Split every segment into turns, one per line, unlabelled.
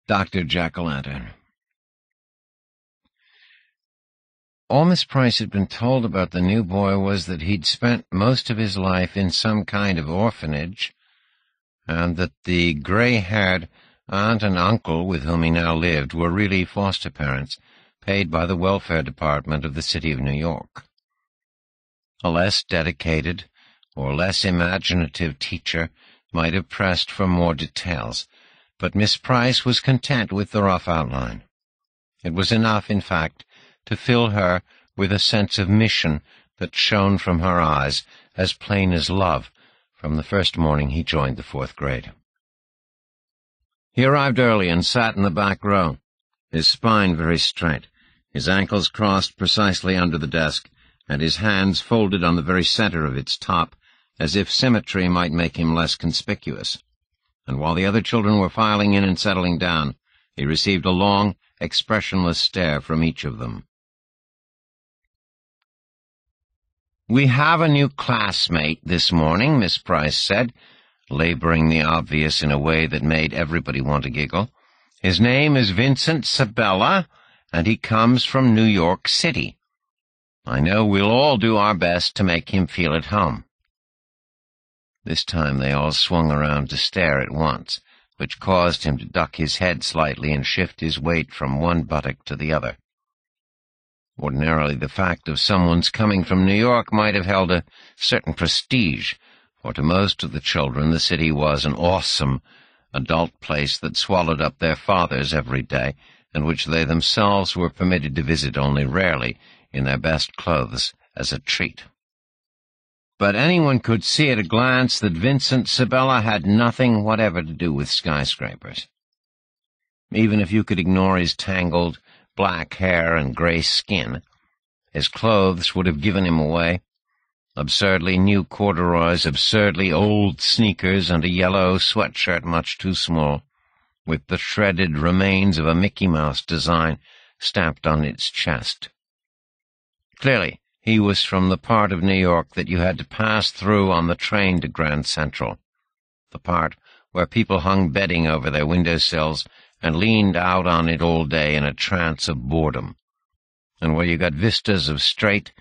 Dr. Jack-o'-lantern. All Miss Price had been told about the new boy was that he'd spent most of his life in some kind of orphanage, and that the gray-haired aunt and uncle with whom he now lived were really foster parents, paid by the welfare department of the city of New York. A less dedicated or less imaginative teacher might have pressed for more details, but Miss Price was content with the rough outline. It was enough, in fact, to fill her with a sense of mission that shone from her eyes as plain as love from the first morning he joined the 4th grade. He arrived early and sat in the back row, his spine very straight, his ankles crossed precisely under the desk, and his hands folded on the very center of its top, as if symmetry might make him less conspicuous. And while the other children were filing in and settling down, he received a long, expressionless stare from each of them. "We have a new classmate this morning," Miss Price said, laboring the obvious in a way that made everybody want to giggle. "His name is Vincent Sabella, and he comes from New York City. I know we'll all do our best to make him feel at home." This time they all swung around to stare at once, which caused him to duck his head slightly and shift his weight from one buttock to the other. Ordinarily, the fact of someone's coming from New York might have held a certain prestige, for to most of the children the city was an awesome adult place that swallowed up their fathers every day, and which they themselves were permitted to visit only rarely in their best clothes as a treat. But anyone could see at a glance that Vincent Sabella had nothing whatever to do with skyscrapers. Even if you could ignore his tangled black hair and gray skin, his clothes would have given him away. Absurdly new corduroys, absurdly old sneakers, and a yellow sweatshirt much too small, with the shredded remains of a Mickey Mouse design stamped on its chest. Clearly, he was from the part of New York that you had to pass through on the train to Grand Central, the part where people hung bedding over their windowsills and leaned out on it all day in a trance of boredom, and where you got vistas of straight,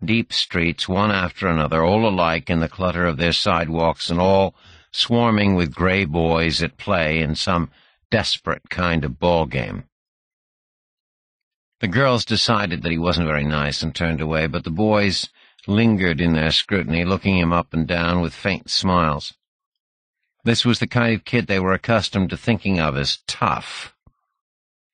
deep streets, one after another, all alike in the clutter of their sidewalks and all swarming with gray boys at play in some desperate kind of ball game. The girls decided that he wasn't very nice and turned away, but the boys lingered in their scrutiny, looking him up and down with faint smiles. This was the kind of kid they were accustomed to thinking of as tough,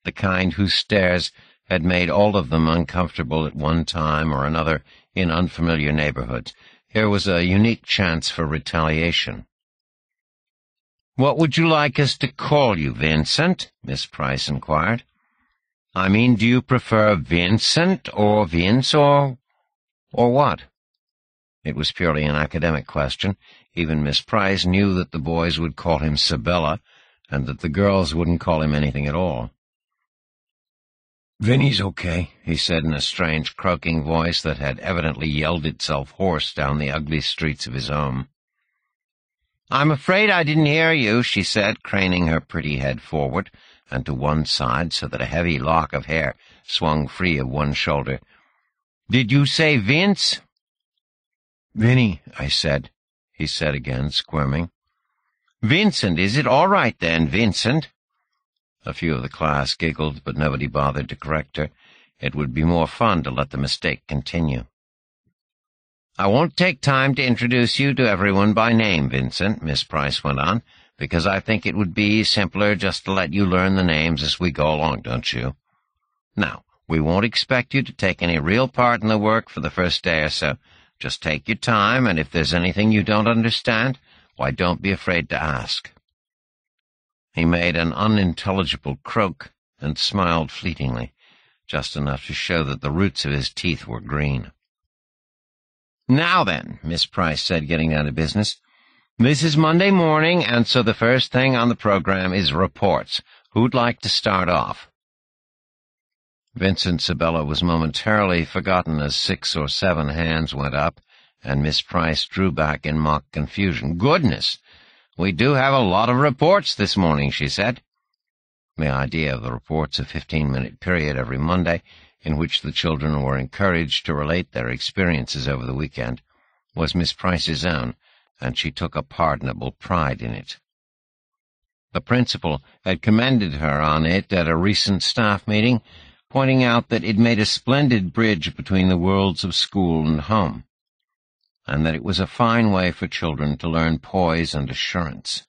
the kind whose stares had made all of them uncomfortable at one time or another in unfamiliar neighborhoods. Here was a unique chance for retaliation. "What would you like us to call you, Vincent?" Miss Price inquired. "I mean, do you prefer Vincent or Vince or what?" It was purely an academic question. Even Miss Price knew that the boys would call him Sabella, and that the girls wouldn't call him anything at all. "Vinny's okay," he said in a strange, croaking voice that had evidently yelled itself hoarse down the ugly streets of his home. "I'm afraid I didn't hear you," she said, craning her pretty head forward and to one side so that a heavy lock of hair swung free of one shoulder. "Did you say Vince?" "Vinny, I said," he said again, squirming. "Vincent, is it? All right, then, Vincent." A few of the class giggled, but nobody bothered to correct her. It would be more fun to let the mistake continue. "I won't take time to introduce you to everyone by name, Vincent," Miss Price went on, "because I think it would be simpler just to let you learn the names as we go along, don't you? Now, we won't expect you to take any real part in the work for the first day or so. Just take your time, and if there's anything you don't understand, why, don't be afraid to ask." He made an unintelligible croak and smiled fleetingly, just enough to show that the roots of his teeth were green. "Now then," Miss Price said, getting down to business, "this is Monday morning, and so the first thing on the program is reports. Who'd like to start off?" Vincent Sabella was momentarily forgotten as 6 or 7 hands went up, and Miss Price drew back in mock confusion. "Goodness! We do have a lot of reports this morning," she said. The idea of the reports, a 15-minute period every Monday, in which the children were encouraged to relate their experiences over the weekend, was Miss Price's own, and she took a pardonable pride in it. The principal had commended her on it at a recent staff meeting, pointing out that it made a splendid bridge between the worlds of school and home, and that it was a fine way for children to learn poise and assurance.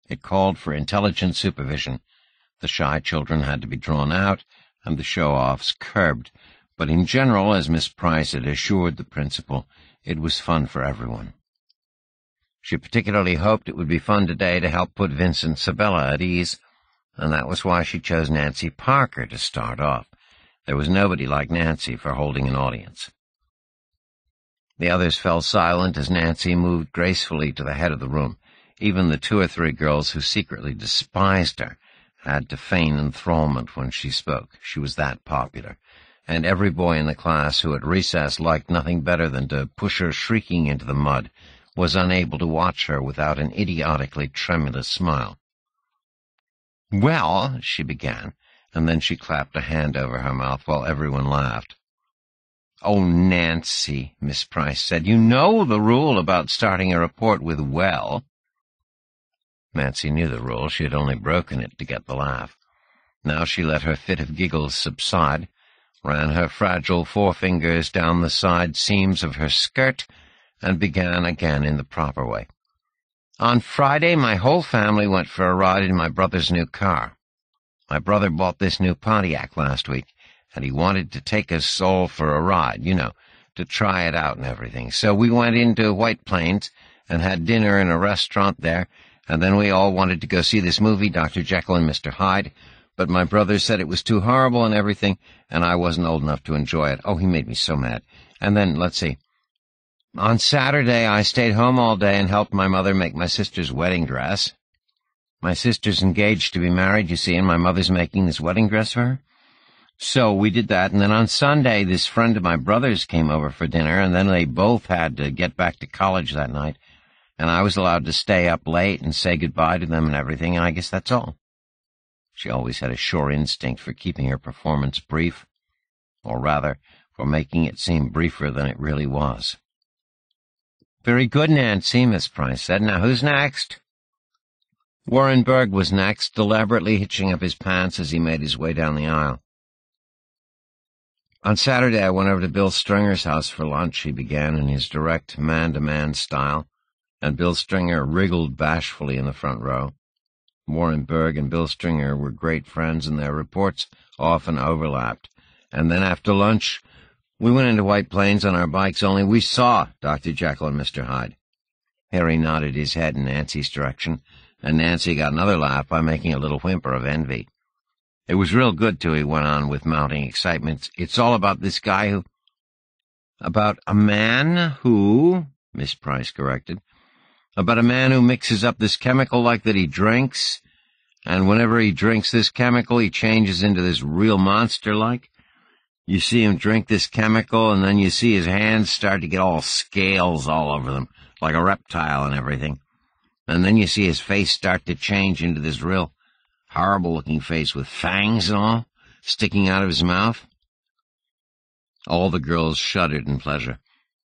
It called for intelligent supervision. The shy children had to be drawn out, and the show-offs curbed, but in general, as Miss Price had assured the principal, it was fun for everyone. She particularly hoped it would be fun today to help put Vincent Sabella at ease, and that was why she chose Nancy Parker to start off. There was nobody like Nancy for holding an audience. The others fell silent as Nancy moved gracefully to the head of the room. Even the 2 or 3 girls who secretly despised her had to feign enthrallment when she spoke. She was that popular, and every boy in the class who at recess liked nothing better than to push her shrieking into the mud was unable to watch her without an idiotically tremulous smile. "Well," she began, and then she clapped a hand over her mouth while everyone laughed. "Oh, Nancy," Miss Price said, "you know the rule about starting a report with 'well.'" Nancy knew the rule. She had only broken it to get the laugh. Now she let her fit of giggles subside, ran her fragile forefingers down the side seams of her skirt, and began again in the proper way. "On Friday, my whole family went for a ride in my brother's new car. My brother bought this new Pontiac last week, and he wanted to take us all for a ride, to try it out and everything. So we went into White Plains and had dinner in a restaurant there, and then we all wanted to go see this movie, Dr. Jekyll and Mr. Hyde, but my brother said it was too horrible and everything, and I wasn't old enough to enjoy it. Oh, he made me so mad. And then, let's see. On Saturday, I stayed home all day and helped my mother make my sister's wedding dress. My sister's engaged to be married, you see, and my mother's making this wedding dress for her. So we did that, and then on Sunday, this friend of my brother's came over for dinner, and then they both had to get back to college that night, and I was allowed to stay up late and say goodbye to them and everything, and I guess that's all." She always had a sure instinct for keeping her performance brief, or rather, for making it seem briefer than it really was. "Very good, Nancy," Miss Price said. "Now who's next?" Warren Berg was next, deliberately hitching up his pants as he made his way down the aisle. "On Saturday I went over to Bill Stringer's house for lunch," he began in his direct man-to-man style, and Bill Stringer wriggled bashfully in the front row. Warren Berg and Bill Stringer were great friends, and their reports often overlapped. "And then after lunch, we went into White Plains on our bikes, only we saw Dr. Jekyll and Mr. Hyde." Harry nodded his head in Nancy's direction, and Nancy got another laugh by making a little whimper of envy. "It was real good, too," he went on with mounting excitement. "It's all about this guy who—" "About a man who," Miss Price corrected. "About a man who mixes up this chemical like that he drinks, and whenever he drinks this chemical, he changes into this real monster-like. You see him drink this chemical, and then you see his hands start to get all scales all over them, like a reptile and everything. And then you see his face start to change into this real horrible-looking face with fangs and all, sticking out of his mouth." All the girls shuddered in pleasure.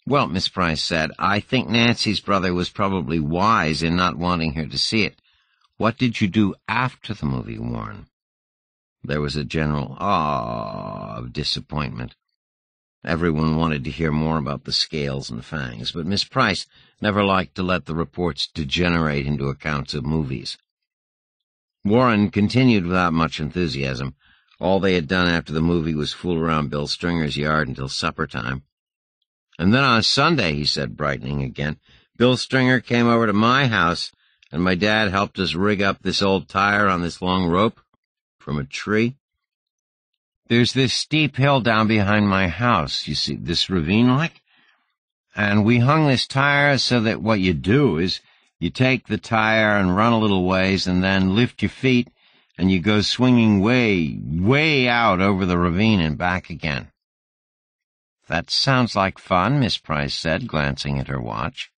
"Well," Miss Price said, "I think Nancy's brother was probably wise in not wanting her to see it. What did you do after the movie, Warren?" There was a general "ah" of disappointment. Everyone wanted to hear more about the scales and fangs, but Miss Price never liked to let the reports degenerate into accounts of movies. Warren continued without much enthusiasm. All they had done after the movie was fool around Bill Stringer's yard until supper time. "And then on Sunday," he said, brightening again, "Bill Stringer came over to my house, and my dad helped us rig up this old tire on this long rope from a tree. There's this steep hill down behind my house, you see, this ravine-like, and we hung this tire so that what you do is you take the tire and run a little ways and then lift your feet, and you go swinging way, way out over the ravine and back again." "That sounds like fun," Miss Price said, glancing at her watch.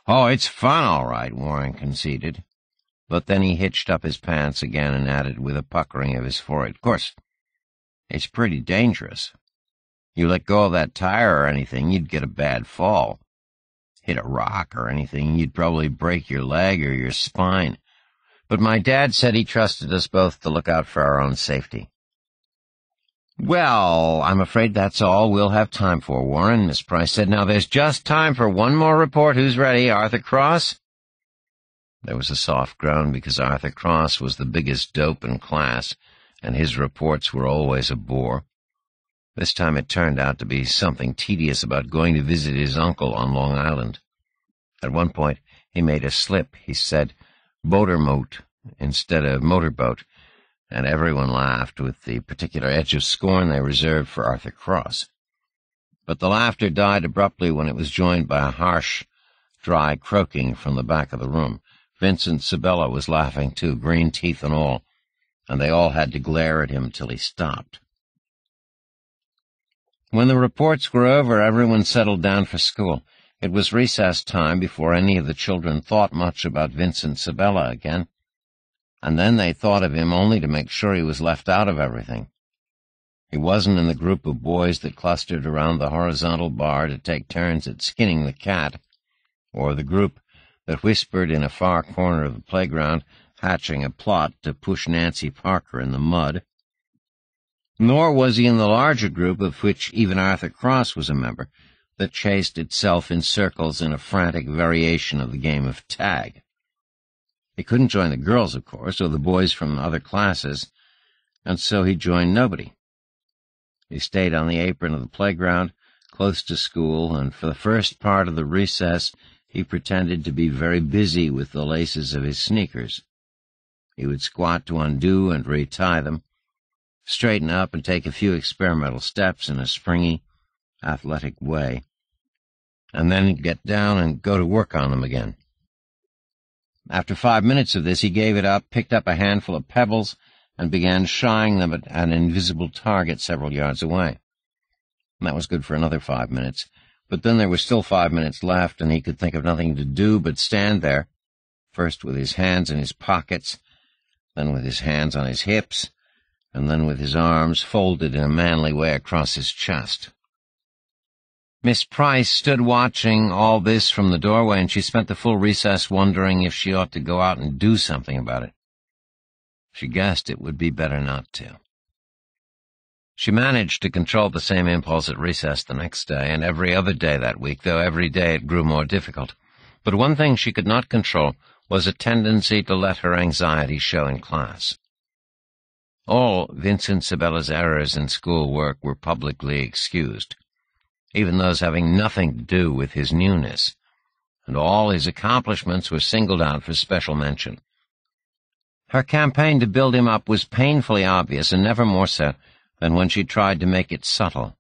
"Oh, it's fun, all right," Warren conceded. But then he hitched up his pants again and added with a puckering of his forehead, "Of course, it's pretty dangerous. You let go of that tire or anything, you'd get a bad fall. Hit a rock or anything, you'd probably break your leg or your spine. But my dad said he trusted us both to look out for our own safety." "Well, I'm afraid that's all we'll have time for, Warren," Miss Price said. "Now there's just time for one more report. Who's ready? Arthur Cross?" There was a soft groan because Arthur Cross was the biggest dope in class, and his reports were always a bore. This time it turned out to be something tedious about going to visit his uncle on Long Island. At one point he made a slip. He said "boatermoot" instead of motorboat, and everyone laughed with the particular edge of scorn they reserved for Arthur Cross. But the laughter died abruptly when it was joined by a harsh, dry croaking from the back of the room. Vincent Sabella was laughing too, green teeth and all, and they all had to glare at him till he stopped. When the reports were over, everyone settled down for school. It was recess time before any of the children thought much about Vincent Sabella again, and then they thought of him only to make sure he was left out of everything. He wasn't in the group of boys that clustered around the horizontal bar to take turns at skinning the cat, or the group that whispered in a far corner of the playground, hatching a plot to push Nancy Parker in the mud. Nor was he in the larger group, of which even Arthur Cross was a member, that chased itself in circles in a frantic variation of the game of tag. He couldn't join the girls, of course, or the boys from other classes, and so he joined nobody. He stayed on the apron of the playground, close to school, and for the first part of the recess he pretended to be very busy with the laces of his sneakers. He would squat to undo and retie them, straighten up and take a few experimental steps in a springy, athletic way, and then get down and go to work on them again. After 5 minutes of this, he gave it up, picked up a handful of pebbles, and began shying them at an invisible target several yards away. That was good for another 5 minutes, but then there were still 5 minutes left, and he could think of nothing to do but stand there, first with his hands in his pockets, then with his hands on his hips, and then with his arms folded in a manly way across his chest. Miss Price stood watching all this from the doorway, and she spent the full recess wondering if she ought to go out and do something about it. She guessed it would be better not to. She managed to control the same impulse at recess the next day, and every other day that week, though every day it grew more difficult. But one thing she could not control was a tendency to let her anxiety show in class. All Vincent Sabella's errors in school work were publicly excused, even those having nothing to do with his newness, and all his accomplishments were singled out for special mention. Her campaign to build him up was painfully obvious, and never more so than when she tried to make it subtle.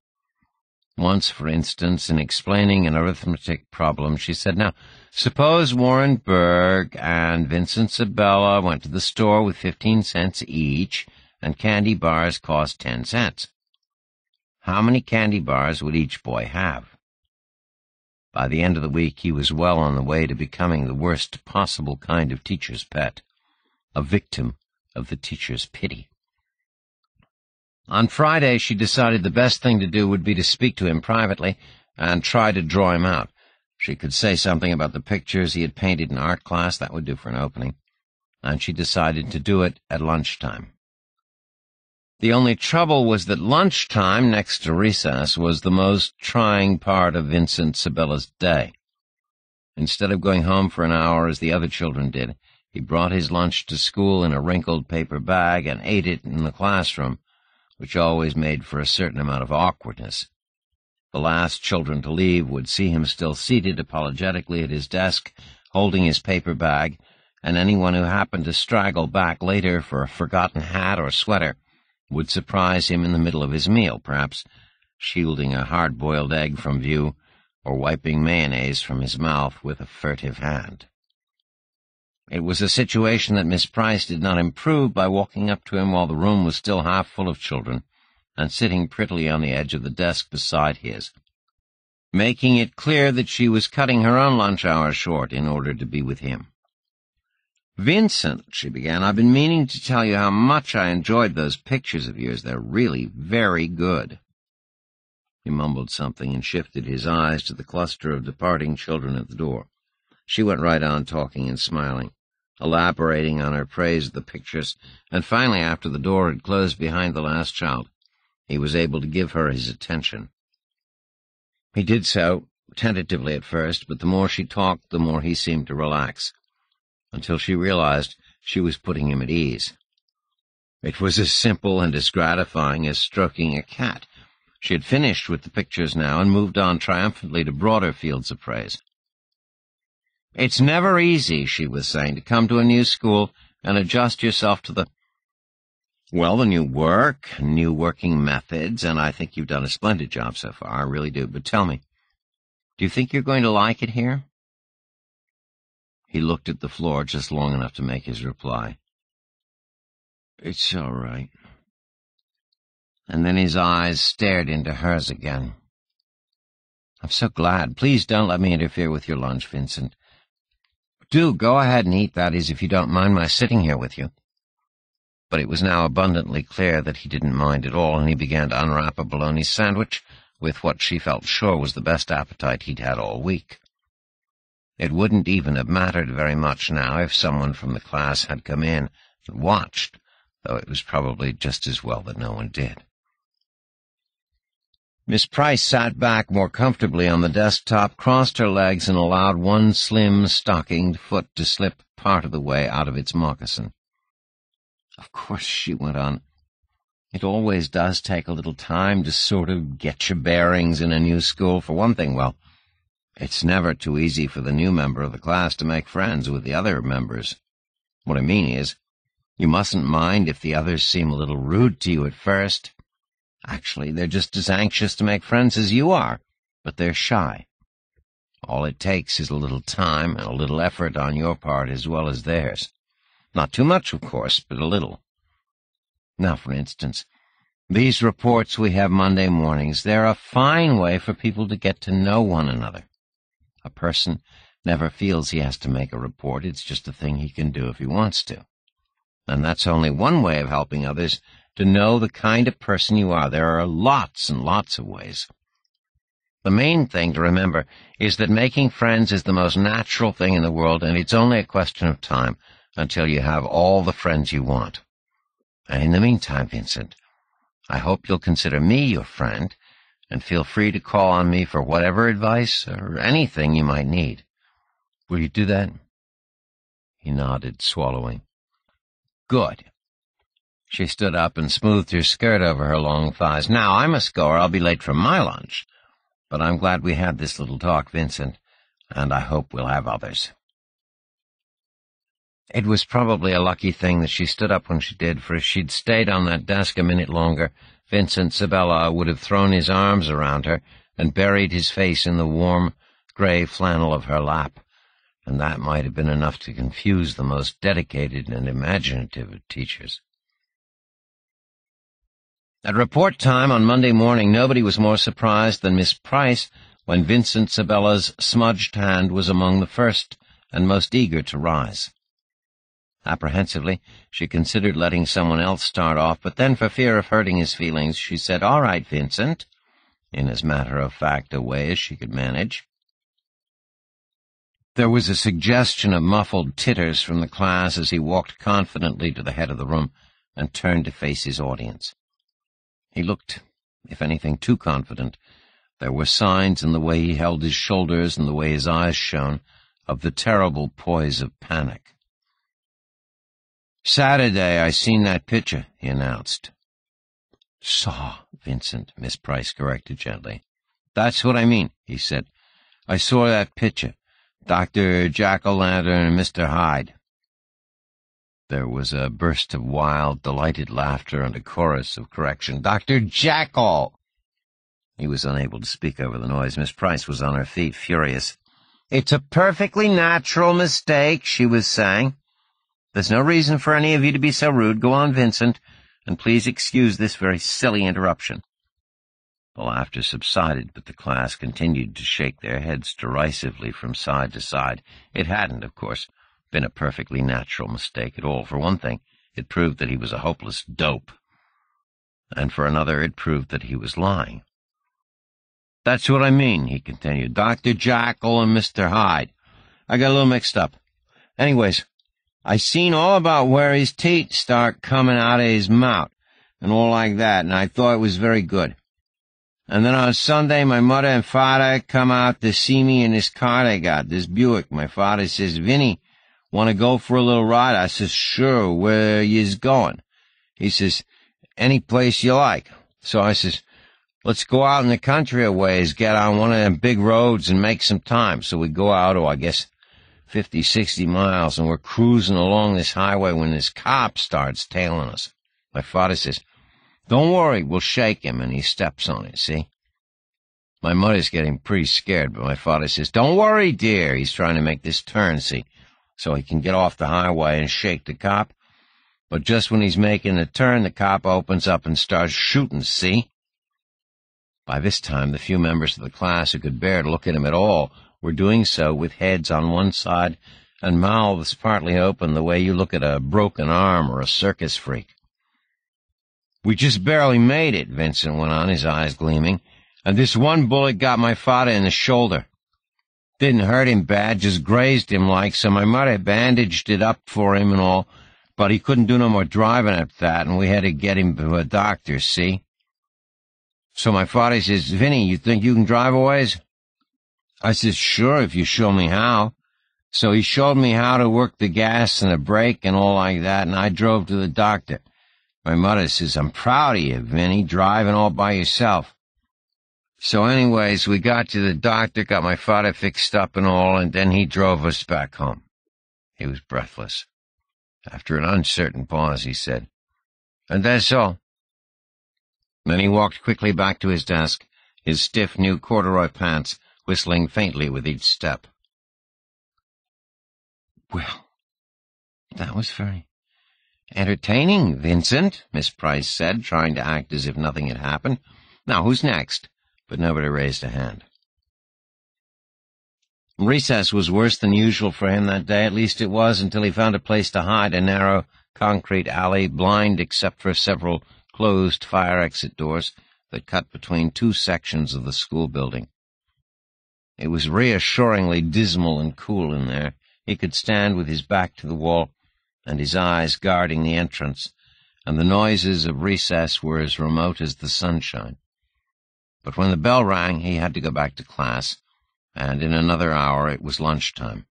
Once, for instance, in explaining an arithmetic problem, she said, "Now, suppose Warren Berg and Vincent Sabella went to the store with 15 cents each, and candy bars cost 10 cents. How many candy bars would each boy have?" By the end of the week, he was well on the way to becoming the worst possible kind of teacher's pet, a victim of the teacher's pity. On Friday, she decided the best thing to do would be to speak to him privately and try to draw him out. She could say something about the pictures he had painted in art class. That would do for an opening. And she decided to do it at lunchtime. The only trouble was that lunchtime, next to recess, was the most trying part of Vincent Sabella's day. Instead of going home for an hour as the other children did, he brought his lunch to school in a wrinkled paper bag and ate it in the classroom, which always made for a certain amount of awkwardness. The last children to leave would see him still seated apologetically at his desk, holding his paper bag, and anyone who happened to straggle back later for a forgotten hat or sweater would surprise him in the middle of his meal, perhaps shielding a hard-boiled egg from view or wiping mayonnaise from his mouth with a furtive hand. It was a situation that Miss Price did not improve by walking up to him while the room was still half full of children, and sitting prettily on the edge of the desk beside his, making it clear that she was cutting her own lunch hour short in order to be with him. "Vincent," she began, "I've been meaning to tell you how much I enjoyed those pictures of yours. They're really very good." He mumbled something and shifted his eyes to the cluster of departing children at the door. She went right on talking and smiling, elaborating on her praise of the pictures, and finally, after the door had closed behind the last child, he was able to give her his attention. He did so, tentatively at first, but the more she talked, the more he seemed to relax, until she realized she was putting him at ease. It was as simple and as gratifying as stroking a cat. She had finished with the pictures now and moved on triumphantly to broader fields of praise. "It's never easy," she was saying, "to come to a new school and adjust yourself to the new work, new working methods, and I think you've done a splendid job so far, I really do. But tell me, do you think you're going to like it here?" He looked at the floor just long enough to make his reply. "It's all right." And then his eyes stared into hers again. "I'm so glad. Please don't let me interfere with your lunch, Vincent. Do go ahead and eat, that is, if you don't mind my sitting here with you." But it was now abundantly clear that he didn't mind at all, and he began to unwrap a bologna sandwich with what she felt sure was the best appetite he'd had all week. It wouldn't even have mattered very much now if someone from the class had come in and watched, though it was probably just as well that no one did. Miss Price sat back more comfortably on the desktop, crossed her legs, and allowed one slim, stockinged foot to slip part of the way out of its moccasin. "Of course," she went on, "it always does take a little time to sort of get your bearings in a new school. For one thing, well, it's never too easy for the new member of the class to make friends with the other members. What I mean is, you mustn't mind if the others seem a little rude to you at first. Actually, they're just as anxious to make friends as you are, but they're shy. All it takes is a little time and a little effort on your part as well as theirs. Not too much, of course, but a little. Now, for instance, these reports we have Monday mornings, they're a fine way for people to get to know one another. A person never feels he has to make a report. It's just a thing he can do if he wants to. And that's only one way of helping others to know the kind of person you are. There are lots and lots of ways. The main thing to remember is that making friends is the most natural thing in the world, and it's only a question of time until you have all the friends you want. And in the meantime, Vincent, I hope you'll consider me your friend, and feel free to call on me for whatever advice or anything you might need. Will you do that?" He nodded, swallowing. "Good." She stood up and smoothed her skirt over her long thighs. "Now, I must go or I'll be late for my lunch. But I'm glad we had this little talk, Vincent, and I hope we'll have others." It was probably a lucky thing that she stood up when she did, for if she'd stayed on that desk a minute longer, Vincent Sabella would have thrown his arms around her and buried his face in the warm, gray flannel of her lap, and that might have been enough to confuse the most dedicated and imaginative of teachers. At report time on Monday morning, nobody was more surprised than Miss Price when Vincent Sabella's smudged hand was among the first and most eager to rise. Apprehensively, she considered letting someone else start off, but then, for fear of hurting his feelings, she said, "All right, Vincent," in as matter-of-fact a way as she could manage. There was a suggestion of muffled titters from the class as he walked confidently to the head of the room and turned to face his audience. He looked, if anything, too confident. There were signs in the way he held his shoulders and the way his eyes shone of the terrible poise of panic. "Saturday, I seen that picture," he announced. "Saw, Vincent," Miss Price corrected gently. "That's what I mean," he said. "I saw that picture. Dr. Jack-o'-lantern and Mr. Hyde." There was a burst of wild, delighted laughter and a chorus of correction. "Dr. Jackal!" He was unable to speak over the noise. Miss Price was on her feet, furious. "It's a perfectly natural mistake," she was saying. "There's no reason for any of you to be so rude. Go on, Vincent, and please excuse this very silly interruption." The laughter subsided, but the class continued to shake their heads derisively from side to side. It hadn't, of course, Been a perfectly natural mistake at all. For one thing, it proved that he was a hopeless dope. And for another, it proved that he was lying. "That's what I mean," he continued. "Dr. Jekyll and Mr. Hyde. I got a little mixed up. Anyways, I seen all about where his teeth start coming out of his mouth, and all like that, and I thought it was very good. And then on Sunday, my mother and father come out to see me in this car they got, this Buick. My father says, 'Vinny, want to go for a little ride?' I says, 'Sure, where yous going?' He says, 'Any place you like.' So I says, 'Let's go out in the country a ways, get on one of them big roads and make some time.' So we go out, I guess 50, 60 miles, and we're cruising along this highway when this cop starts tailing us. My father says, 'Don't worry, we'll shake him,' and he steps on it, see? My mother's getting pretty scared, but my father says, 'Don't worry, dear.' He's trying to make this turn, see, so he can get off the highway and shake the cop. But just when he's making the turn, the cop opens up and starts shooting, see? By this time, the few members of the class who could bear to look at him at all were doing so with heads on one side and mouths partly open the way you look at a broken arm or a circus freak. "We just barely made it," Vincent went on, his eyes gleaming, "and this one bullet got my father in the shoulder. Didn't hurt him bad, just grazed him like, so my mother bandaged it up for him and all, but he couldn't do no more driving after that, and we had to get him to a doctor, see? So my father says, 'Vinny, you think you can drive a ways?' I says, 'Sure, if you show me how.' So he showed me how to work the gas and the brake and all like that, and I drove to the doctor. My mother says, 'I'm proud of you, Vinny, driving all by yourself.' So anyways, we got to the doctor, got my father fixed up and all, and then he drove us back home." He was breathless. After an uncertain pause, he said, "And that's all." Then he walked quickly back to his desk, his stiff new corduroy pants whistling faintly with each step. "Well, that was very entertaining, Vincent," Miss Price said, trying to act as if nothing had happened. "Now, who's next?" But nobody raised a hand. Recess was worse than usual for him that day. At least it was until he found a place to hide, a narrow concrete alley, blind except for several closed fire exit doors that cut between two sections of the school building. It was reassuringly dismal and cool in there. He could stand with his back to the wall and his eyes guarding the entrance, and the noises of recess were as remote as the sunshine. But when the bell rang, he had to go back to class, and in another hour it was lunchtime.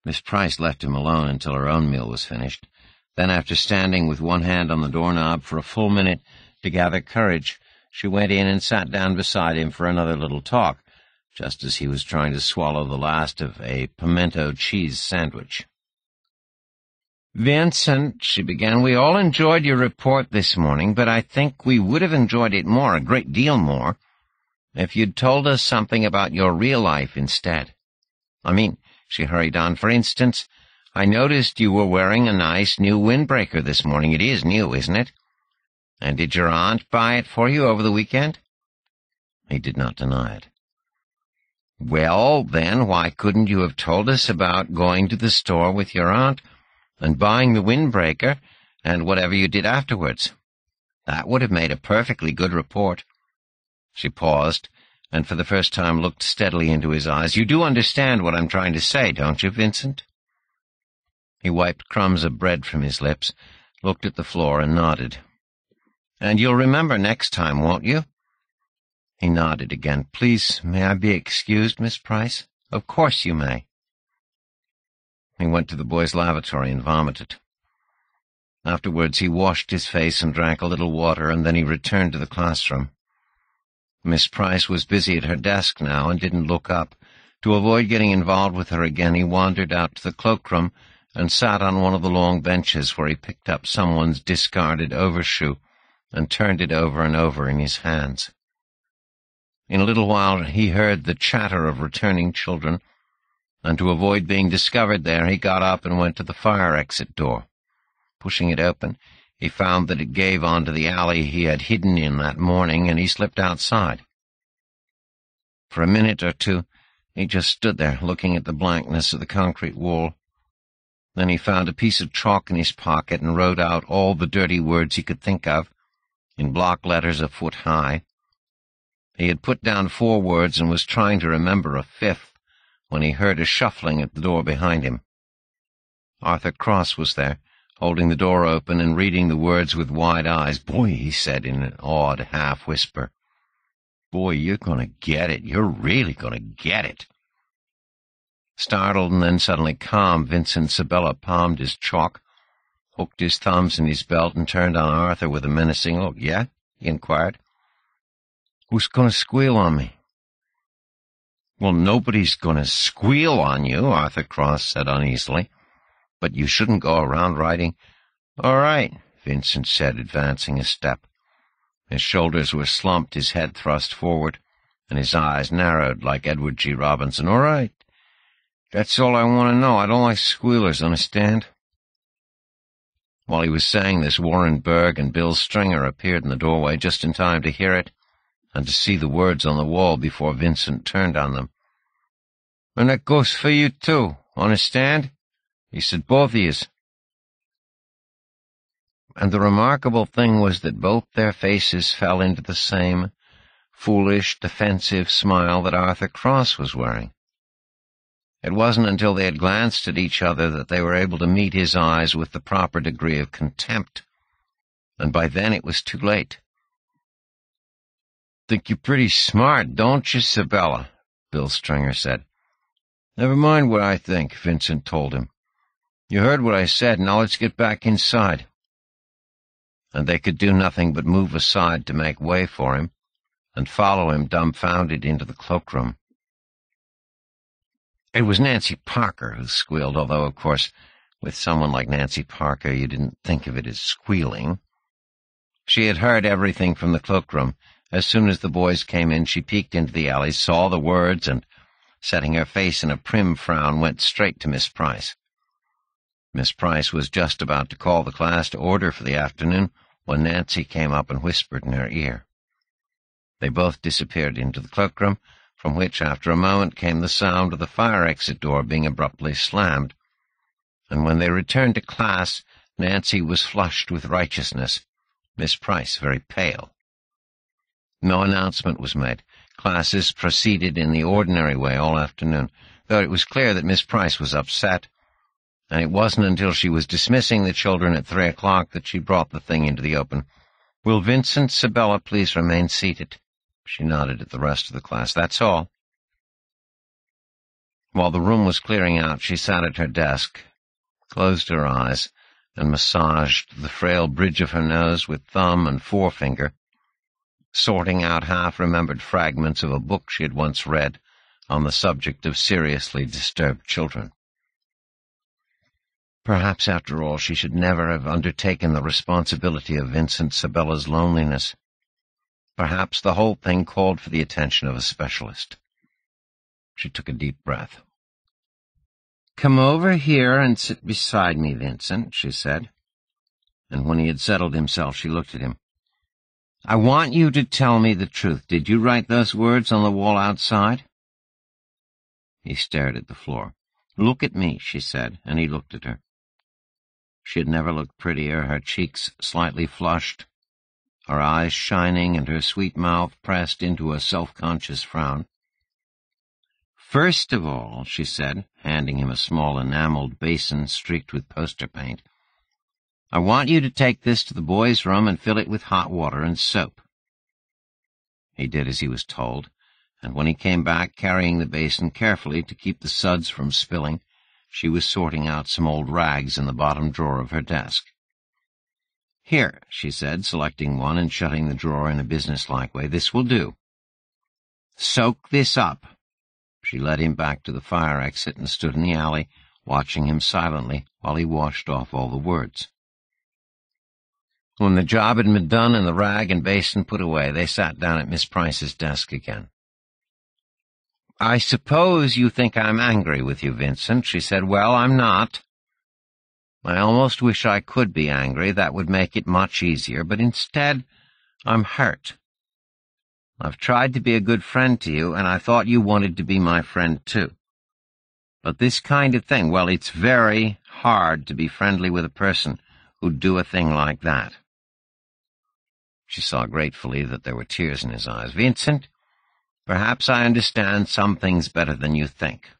Miss Price left him alone until her own meal was finished. Then, after standing with one hand on the doorknob for a full minute to gather courage, she went in and sat down beside him for another little talk, just as he was trying to swallow the last of a pimento cheese sandwich. "Vincent," she began, "we all enjoyed your report this morning, but I think we would have enjoyed it more, a great deal more, if you'd told us something about your real life instead. I mean," she hurried on, "for instance, I noticed you were wearing a nice new windbreaker this morning. It is new, isn't it? And did your aunt buy it for you over the weekend?" He did not deny it. "Well, then, why couldn't you have told us about going to the store with your aunt and buying the windbreaker and whatever you did afterwards? That would have made a perfectly good report." She paused, and for the first time looked steadily into his eyes. "You do understand what I'm trying to say, don't you, Vincent?" He wiped crumbs of bread from his lips, looked at the floor, and nodded. "And you'll remember next time, won't you?" He nodded again. "Please, may I be excused, Miss Price?" "Of course you may." He went to the boys' lavatory and vomited. Afterwards he washed his face and drank a little water, and then he returned to the classroom. Miss Price was busy at her desk now and didn't look up. To avoid getting involved with her again, he wandered out to the cloakroom and sat on one of the long benches where he picked up someone's discarded overshoe and turned it over and over in his hands. In a little while he heard the chatter of returning children, and to avoid being discovered there, he got up and went to the fire exit door. Pushing it open, he found that it gave onto the alley he had hidden in that morning, and he slipped outside. For a minute or two, he just stood there, looking at the blankness of the concrete wall, Then he found a piece of chalk in his pocket and wrote out all the dirty words he could think of, in block letters a foot high. He had put down 4 words and was trying to remember a 5th when he heard a shuffling at the door behind him. Arthur Cross was there, holding the door open and reading the words with wide eyes. "Boy," he said in an awed half-whisper. "Boy, you're going to get it. You're really going to get it." Startled and then suddenly calm, Vincent Sabella palmed his chalk, hooked his thumbs in his belt, and turned on Arthur with a menacing look. "Yeah?" he inquired. "Who's going to squeal on me?" "Well, nobody's going to squeal on you," Arthur Cross said uneasily. "But you shouldn't go around writing." "All right," Vincent said, advancing a step. His shoulders were slumped, his head thrust forward, and his eyes narrowed like Edward G. Robinson. "All right. That's all I want to know. I don't like squealers, understand?" While he was saying this, Warren Berg and Bill Stringer appeared in the doorway just in time to hear it and to see the words on the wall before Vincent turned on them. "And that goes for you, too, understand?" he said, "both of yous." And the remarkable thing was that both their faces fell into the same foolish, defensive smile that Arthur Cross was wearing. It wasn't until they had glanced at each other that they were able to meet his eyes with the proper degree of contempt, and by then it was too late. "Think you're pretty smart, don't you, Sabella?" Bill Stringer said. "Never mind what I think," Vincent told him. "You heard what I said, now let's get back inside." And they could do nothing but move aside to make way for him, and follow him dumbfounded into the cloakroom. It was Nancy Parker who squealed, although, of course, with someone like Nancy Parker, you didn't think of it as squealing. She had heard everything from the cloakroom. As soon as the boys came in, she peeked into the alley, saw the words, and, setting her face in a prim frown, went straight to Miss Price. Miss Price was just about to call the class to order for the afternoon when Nancy came up and whispered in her ear. They both disappeared into the cloakroom, from which, after a moment, came the sound of the fire exit door being abruptly slammed. And when they returned to class, Nancy was flushed with righteousness, Miss Price very pale. No announcement was made. Classes proceeded in the ordinary way all afternoon, though it was clear that Miss Price was upset, and it wasn't until she was dismissing the children at 3 o'clock that she brought the thing into the open. "Will Vincent Sabella please remain seated?" She nodded at the rest of the class. "That's all." While the room was clearing out, she sat at her desk, closed her eyes, and massaged the frail bridge of her nose with thumb and forefinger, sorting out half-remembered fragments of a book she had once read on the subject of seriously disturbed children. Perhaps, after all, she should never have undertaken the responsibility of Vincent Sabella's loneliness. Perhaps the whole thing called for the attention of a specialist. She took a deep breath. "Come over here and sit beside me, Vincent," she said. And when he had settled himself, she looked at him. "I want you to tell me the truth. Did you write those words on the wall outside?" He stared at the floor. "Look at me," she said, and he looked at her. She had never looked prettier, her cheeks slightly flushed, her eyes shining, and her sweet mouth pressed into a self-conscious frown. "First of all," she said, handing him a small enameled basin streaked with poster paint, "I want you to take this to the boys' room and fill it with hot water and soap." He did as he was told, and when he came back carrying the basin carefully to keep the suds from spilling, she was sorting out some old rags in the bottom drawer of her desk. "Here," she said, selecting one and shutting the drawer in a businesslike way, "this will do. Soak this up." She led him back to the fire exit and stood in the alley, watching him silently while he washed off all the words. When the job had been done and the rag and basin put away, they sat down at Miss Price's desk again. "I suppose you think I'm angry with you, Vincent," she said. "Well, I'm not. I almost wish I could be angry. That would make it much easier, but instead, I'm hurt. I've tried to be a good friend to you, and I thought you wanted to be my friend, too. But this kind of thing, well, it's very hard to be friendly with a person who'd do a thing like that. She saw gratefully that there were tears in his eyes. Vincent, perhaps I understand some things better than you think.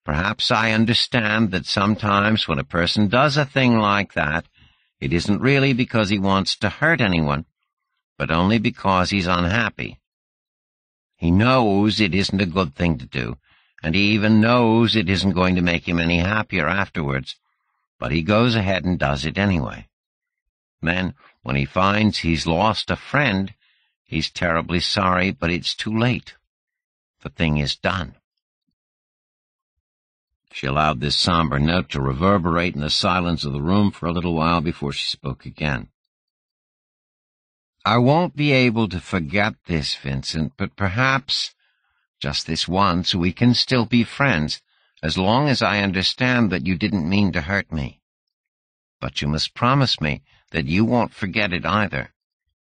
Perhaps I understand that sometimes when a person does a thing like that, it isn't really because he wants to hurt anyone, but only because he's unhappy. He knows it isn't a good thing to do, and he even knows it isn't going to make him any happier afterwards, but he goes ahead and does it anyway. Then, when he finds he's lost a friend, he's terribly sorry, but it's too late. The thing is done. She allowed this somber note to reverberate in the silence of the room for a little while before she spoke again. I won't be able to forget this, Vincent, but perhaps, just this once, we can still be friends, as long as I understand that you didn't mean to hurt me. But you must promise me that you won't forget it either.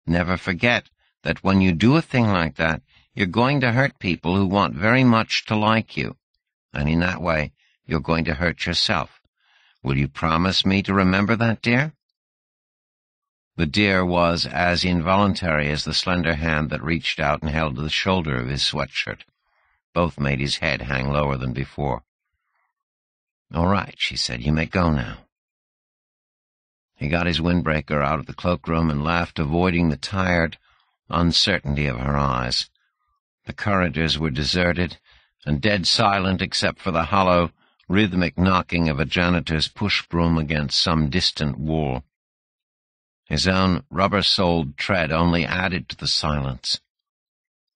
Never forget that when you do a thing like that, you're going to hurt people who want very much to like you, and in that way, you're going to hurt yourself. Will you promise me to remember that, dear? The dear was as involuntary as the slender hand that reached out and held the shoulder of his sweatshirt. Both made his head hang lower than before. All right, she said, you may go now. He got his windbreaker out of the cloakroom and left, avoiding the tired uncertainty of her eyes. The corridors were deserted and dead silent except for the hollow, rhythmic knocking of a janitor's push-broom against some distant wall. His own rubber-soled tread only added to the silence.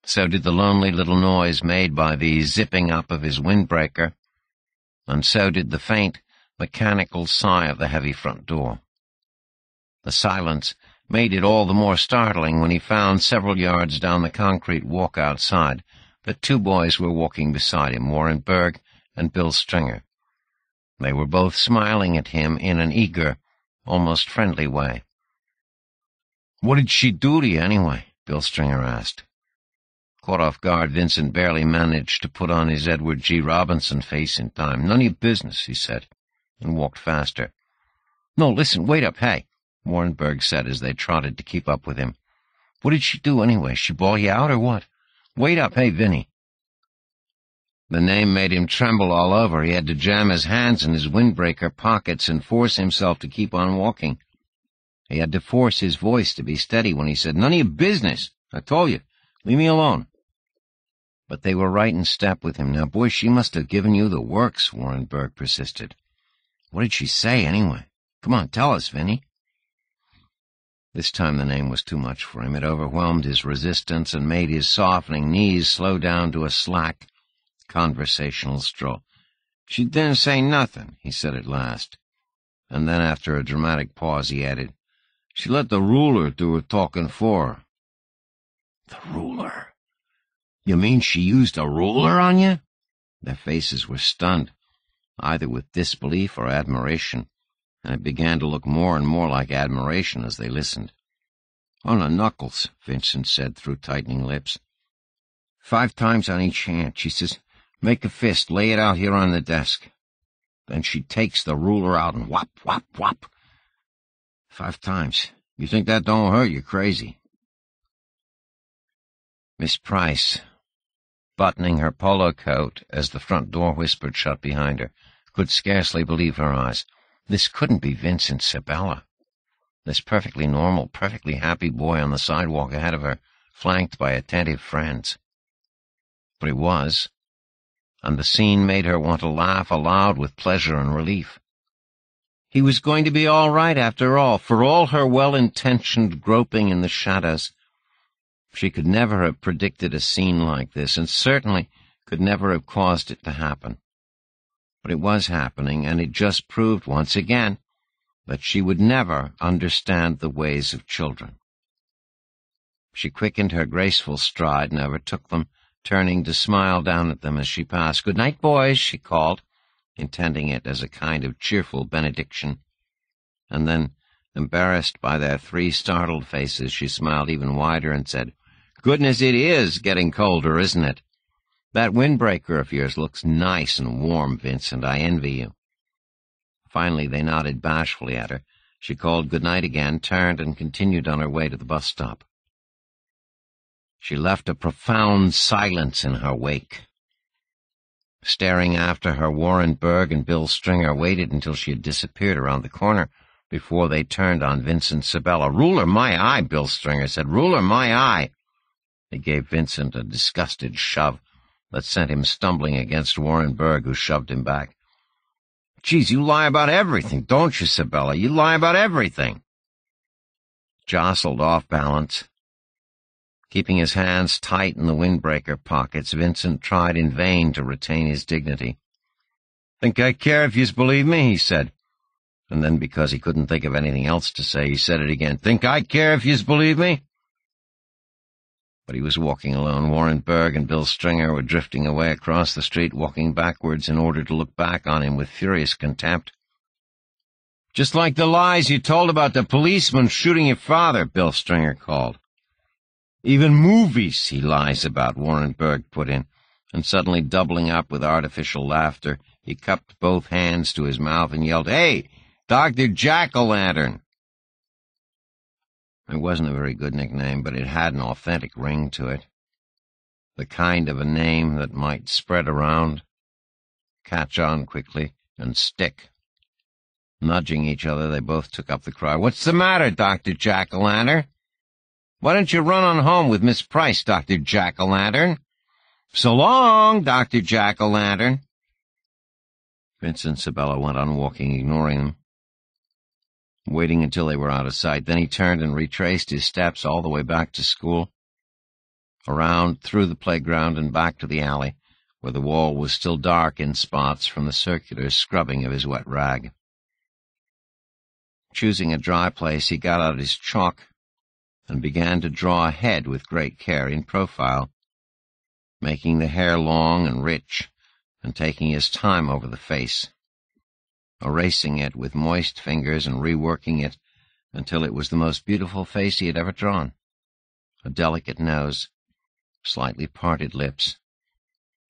So did the lonely little noise made by the zipping up of his windbreaker, and so did the faint, mechanical sigh of the heavy front door. The silence made it all the more startling when he found several yards down the concrete walk outside that two boys were walking beside him, Warren Berg and Bill Stringer. They were both smiling at him in an eager, almost friendly way. "What did she do to you, anyway?" Bill Stringer asked. Caught off guard, Vincent barely managed to put on his Edward G. Robinson face in time. "None of your business," he said, and walked faster. "No, listen, wait up, hey," Warren Berg said as they trotted to keep up with him. "What did she do, anyway? She bawl you out, or what? Wait up, hey, Vinny." The name made him tremble all over. He had to jam his hands in his windbreaker pockets and force himself to keep on walking. He had to force his voice to be steady when he said, "None of your business. I told you. Leave me alone." But they were right in step with him. "Now, boy, she must have given you the works," Warren Berg persisted. "What did she say, anyway? Come on, tell us, Vinny." This time the name was too much for him. It overwhelmed his resistance and made his softening knees slow down to a slack, conversational stroll. "She didn't say nothing," he said at last. And then, after a dramatic pause, he added, "She let the ruler do her talking for her." "The ruler? You mean she used a ruler on you?" Their faces were stunned, either with disbelief or admiration, and it began to look more and more like admiration as they listened. "On the knuckles," Vincent said through tightening lips. 5 times on each hand. She says, 'Make a fist, lay it out here on the desk.' Then she takes the ruler out and whop, whop, whop. 5 times. You think that don't hurt, you're crazy." Miss Price, buttoning her polo coat as the front door whispered shut behind her, could scarcely believe her eyes. This couldn't be Vincent Sabella. This perfectly normal, perfectly happy boy on the sidewalk ahead of her, flanked by attentive friends. But it was, and the scene made her want to laugh aloud with pleasure and relief. He was going to be all right after all, for all her well-intentioned groping in the shadows. She could never have predicted a scene like this, and certainly could never have caused it to happen. But it was happening, and it just proved once again that she would never understand the ways of children. She quickened her graceful stride and overtook them, turning to smile down at them as she passed. "Good night, boys," she called, intending it as a kind of cheerful benediction. And then, embarrassed by their 3 startled faces, she smiled even wider and said, "Goodness, it is getting colder, isn't it?" "That windbreaker of yours looks nice and warm, Vincent. I envy you." Finally, they nodded bashfully at her. She called good night again, turned, and continued on her way to the bus stop. She left a profound silence in her wake. Staring after her, Warren Berg and Bill Stringer waited until she had disappeared around the corner before they turned on Vincent Sabella. "Ruler my eye," Bill Stringer said. "Ruler my eye." He gave Vincent a disgusted shove that sent him stumbling against Warren Berg, who shoved him back. "Geez, you lie about everything, don't you, Sabella? You lie about everything." Jostled off balance, keeping his hands tight in the windbreaker pockets, Vincent tried in vain to retain his dignity. "Think I care if yous believe me?" he said. And then, because he couldn't think of anything else to say, he said it again. "Think I care if yous believe me?" But he was walking alone. Warren Berg and Bill Stringer were drifting away across the street, walking backwards in order to look back on him with furious contempt. "Just like the lies you told about the policeman shooting your father," Bill Stringer called. "Even movies he lies about," Warren Berg put in, and suddenly doubling up with artificial laughter, he cupped both hands to his mouth and yelled, "Hey, Dr. Jack-o'-lantern!" It wasn't a very good nickname, but it had an authentic ring to it. The kind of a name that might spread around, catch on quickly, and stick. Nudging each other, they both took up the cry. "What's the matter, Dr. Jack-o'-lantern? Why don't you run on home with Miss Price, Dr. Jack-o'-lantern? So long, Dr. Jack-o'-lantern." Vincent Sabella went on walking, ignoring them, waiting until they were out of sight. Then he turned and retraced his steps all the way back to school, around, through the playground, and back to the alley, where the wall was still dark in spots from the circular scrubbing of his wet rag. Choosing a dry place, he got out his chalk and began to draw a head with great care in profile, making the hair long and rich, and taking his time over the face, erasing it with moist fingers and reworking it until it was the most beautiful face he had ever drawn. A delicate nose, slightly parted lips,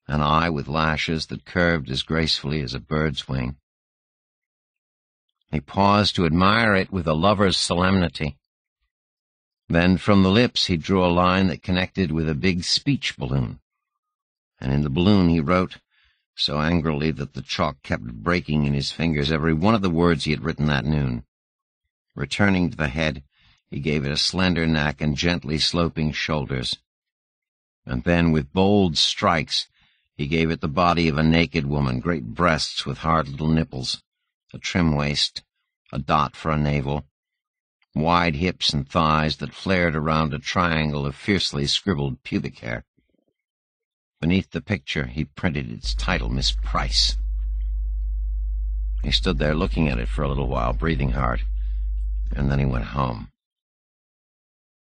an eye with lashes that curved as gracefully as a bird's wing. He paused to admire it with a lover's solemnity. Then from the lips he drew a line that connected with a big speech balloon, and in the balloon he wrote, so angrily that the chalk kept breaking in his fingers, every one of the words he had written that noon. Returning to the head, he gave it a slender neck and gently sloping shoulders. And then, with bold strikes, he gave it the body of a naked woman, great breasts with hard little nipples, a trim waist, a dot for a navel, wide hips and thighs that flared around a triangle of fiercely scribbled pubic hair. Beneath the picture, he printed its title, Miss Price. He stood there looking at it for a little while, breathing hard, and then he went home.